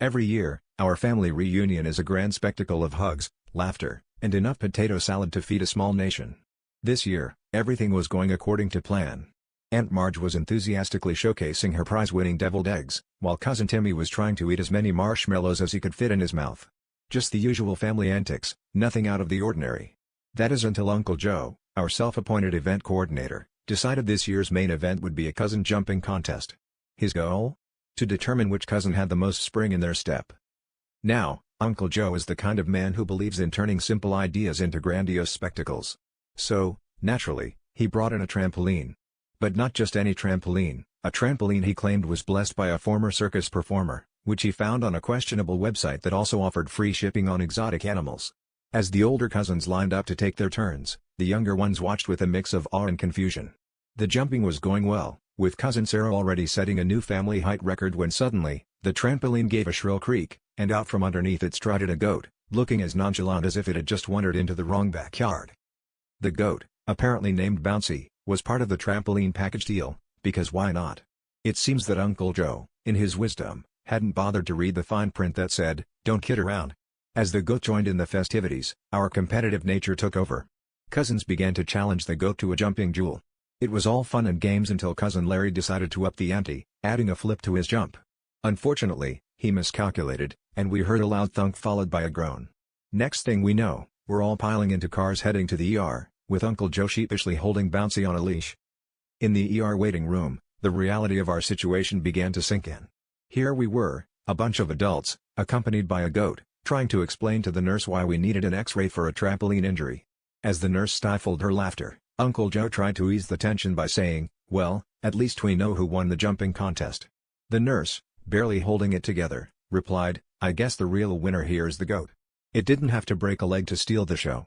Every year, our family reunion is a grand spectacle of hugs, laughter, and enough potato salad to feed a small nation. This year, everything was going according to plan. Aunt Marge was enthusiastically showcasing her prize-winning deviled eggs, while Cousin Timmy was trying to eat as many marshmallows as he could fit in his mouth. Just the usual family antics, nothing out of the ordinary. That is until Uncle Joe, our self-appointed event coordinator, decided this year's main event would be a cousin jumping contest. His goal? To determine which cousin had the most spring in their step. Now, Uncle Joe is the kind of man who believes in turning simple ideas into grandiose spectacles. So, naturally, he brought in a trampoline. But not just any trampoline, a trampoline he claimed was blessed by a former circus performer, which he found on a questionable website that also offered free shipping on exotic animals. As the older cousins lined up to take their turns, the younger ones watched with a mix of awe and confusion. The jumping was going well, with Cousin Sarah already setting a new family height record when suddenly, the trampoline gave a shrill creak, and out from underneath it strutted a goat, looking as nonchalant as if it had just wandered into the wrong backyard. The goat, apparently named Bouncy, was part of the trampoline package deal, because why not? It seems that Uncle Joe, in his wisdom, hadn't bothered to read the fine print that said, "Don't kid around." As the goat joined in the festivities, our competitive nature took over. Cousins began to challenge the goat to a jumping duel. It was all fun and games until Cousin Larry decided to up the ante, adding a flip to his jump. Unfortunately, he miscalculated, and we heard a loud thunk followed by a groan. Next thing we know, we're all piling into cars heading to the ER, with Uncle Joe sheepishly holding Bouncy on a leash. In the ER waiting room, the reality of our situation began to sink in. Here we were, a bunch of adults, accompanied by a goat, trying to explain to the nurse why we needed an X-ray for a trampoline injury. As the nurse stifled her laughter, Uncle Joe tried to ease the tension by saying, "Well, at least we know who won the jumping contest." The nurse, barely holding it together, replied, "I guess the real winner here is the goat. It didn't have to break a leg to steal the show."